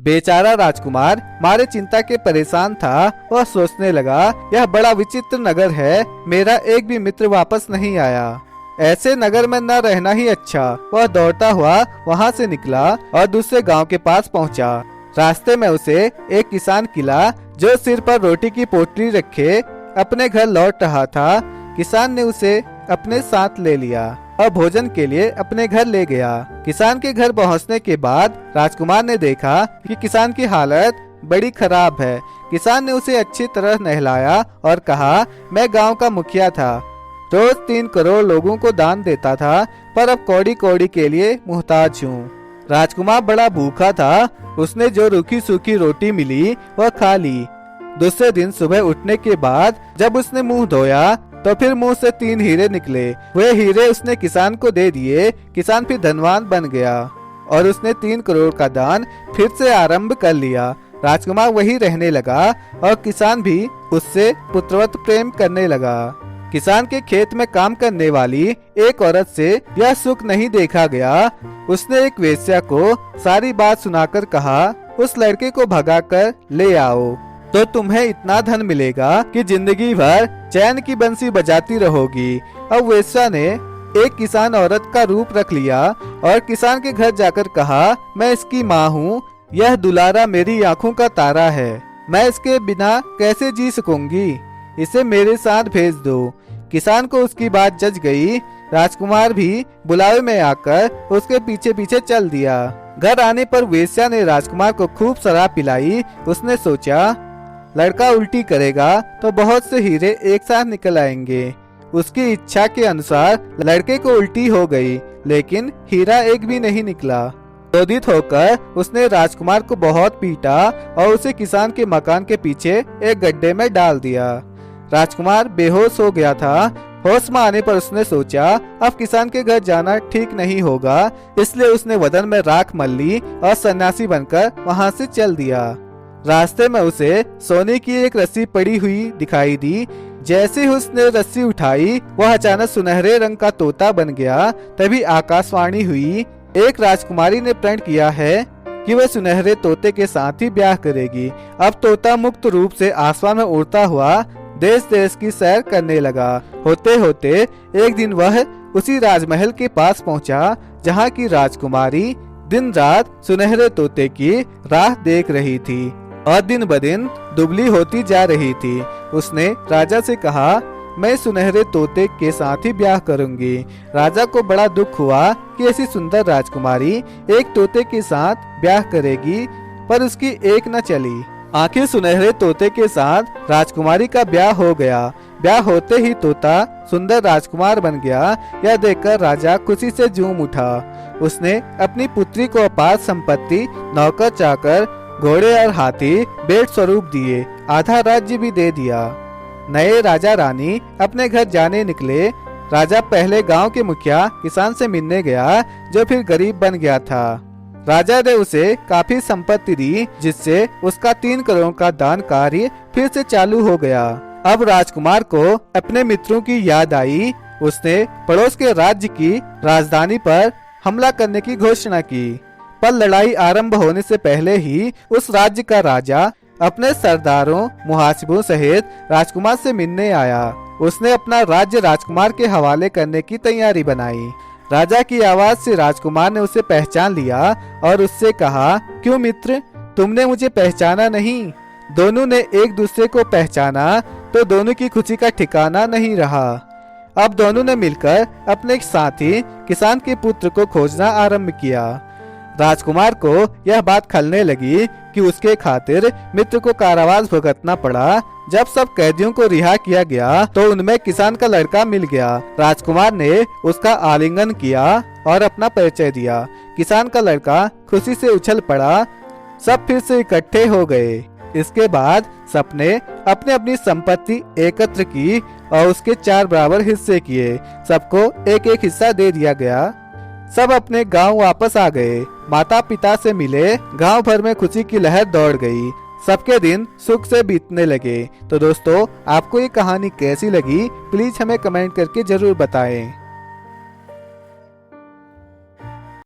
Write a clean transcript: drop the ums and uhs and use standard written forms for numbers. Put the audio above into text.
बेचारा राजकुमार मारे चिंता के परेशान था। वह सोचने लगा, यह बड़ा विचित्र नगर है, मेरा एक भी मित्र वापस नहीं आया। ऐसे नगर में न रहना ही अच्छा। वह दौड़ता हुआ वहाँ से निकला और दूसरे गांव के पास पहुँचा। रास्ते में उसे एक किसान मिला जो सिर पर रोटी की पोटली रखे अपने घर लौट रहा था। किसान ने उसे अपने साथ ले लिया और भोजन के लिए अपने घर ले गया। किसान के घर पहुंचने के बाद राजकुमार ने देखा कि किसान की हालत बड़ी खराब है। किसान ने उसे अच्छी तरह नहलाया और कहा, मैं गांव का मुखिया था, रोज 3 करोड़ लोगों को दान देता था, पर अब कौड़ी कौड़ी के लिए मुहताज हूँ। राजकुमार बड़ा भूखा था। उसने जो रूखी सूखी रोटी मिली वह खा ली। दूसरे दिन सुबह उठने के बाद जब उसने मुंह धोया तो फिर मुंह से 3 हीरे निकले। वे हीरे उसने किसान को दे दिए। किसान फिर धनवान बन गया और उसने 3 करोड़ का दान फिर से आरंभ कर लिया। राजकुमार वही रहने लगा और किसान भी उससे पुत्रवत प्रेम करने लगा। किसान के खेत में काम करने वाली एक औरत से यह सुख नहीं देखा गया। उसने एक वेश्या को सारी बात सुनाकर कहा, उस लड़के को भगाकर ले आओ तो तुम्हें इतना धन मिलेगा कि जिंदगी भर चैन की बंसी बजाती रहोगी। अब वेश्या ने एक किसान औरत का रूप रख लिया और किसान के घर जाकर कहा, मैं इसकी माँ हूँ, यह दुलारा मेरी आँखों का तारा है, मैं इसके बिना कैसे जी सकूंगी, इसे मेरे साथ भेज दो। किसान को उसकी बात जच गई। राजकुमार भी बुलावे में आकर उसके पीछे पीछे चल दिया। घर आने पर वेश्या ने राजकुमार को खूब शराब पिलाई। उसने सोचा, लड़का उल्टी करेगा तो बहुत से हीरे एक साथ निकल आएंगे। उसकी इच्छा के अनुसार लड़के को उल्टी हो गई, लेकिन हीरा एक भी नहीं निकला। क्रोधित होकर उसने राजकुमार को बहुत पीटा और उसे किसान के मकान के पीछे एक गड्ढे में डाल दिया। राजकुमार बेहोश हो गया था। होश में आने पर उसने सोचा, अब किसान के घर जाना ठीक नहीं होगा, इसलिए उसने बदन में राख मल ली और सन्यासी बनकर वहां से चल दिया। रास्ते में उसे सोने की एक रस्सी पड़ी हुई दिखाई दी। जैसे ही उसने रस्सी उठाई वह अचानक सुनहरे रंग का तोता बन गया। तभी आकाशवाणी हुई, एक राजकुमारी ने प्रण किया है कि वह सुनहरे तोते के साथ ही ब्याह करेगी। अब तोता मुक्त रूप से आसमान में उड़ता हुआ देश देश की सैर करने लगा। होते होते एक दिन वह उसी राजमहल के पास पहुंचा जहां की राजकुमारी दिन रात सुनहरे तोते की राह देख रही थी और दिन ब दिन दुबली होती जा रही थी। उसने राजा से कहा, मैं सुनहरे तोते के साथ ही ब्याह करूंगी। राजा को बड़ा दुख हुआ कि ऐसी सुंदर राजकुमारी एक तोते के साथ ब्याह करेगी, पर उसकी एक न चली। आखिर सुनहरे तोते के साथ राजकुमारी का ब्याह हो गया। ब्याह होते ही तोता सुंदर राजकुमार बन गया। यह देखकर राजा खुशी से झूम उठा। उसने अपनी पुत्री को अपार संपत्ति, नौकर चाकर, घोड़े और हाथी भेंट स्वरूप दिए। आधा राज्य भी दे दिया। नए राजा रानी अपने घर जाने निकले। राजा पहले गांव के मुखिया किसान से मिलने गया जो फिर गरीब बन गया था। राजा ने उसे काफी संपत्ति दी, जिससे उसका 3 करोड़ का दान कार्य फिर से चालू हो गया। अब राजकुमार को अपने मित्रों की याद आई। उसने पड़ोस के राज्य की राजधानी पर हमला करने की घोषणा की, पर लड़ाई आरंभ होने से पहले ही उस राज्य का राजा अपने सरदारों, मुहासिबों सहित राजकुमार से मिलने आया। उसने अपना राज्य राजकुमार के हवाले करने की तैयारी बनाई। राजा की आवाज से राजकुमार ने उसे पहचान लिया और उससे कहा, क्यों मित्र, तुमने मुझे पहचाना नहीं? दोनों ने एक दूसरे को पहचाना तो दोनों की खुशी का ठिकाना नहीं रहा। अब दोनों ने मिलकर अपने साथी किसान के पुत्र को खोजना आरंभ किया। राजकुमार को यह बात खलने लगी कि उसके खातिर मित्र को कारावास भुगतना पड़ा। जब सब कैदियों को रिहा किया गया तो उनमें किसान का लड़का मिल गया। राजकुमार ने उसका आलिंगन किया और अपना परिचय दिया। किसान का लड़का खुशी से उछल पड़ा। सब फिर से इकट्ठे हो गए। इसके बाद सबने अपनी अपनी संपत्ति एकत्र की और उसके 4 बराबर हिस्से किए। सबको एक एक हिस्सा दे दिया गया। सब अपने गांव वापस आ गए। माता पिता से मिले। गांव भर में खुशी की लहर दौड़ गई। सबके दिन सुख से बीतने लगे। तो दोस्तों, आपको ये कहानी कैसी लगी प्लीज हमें कमेंट करके जरूर बताएं।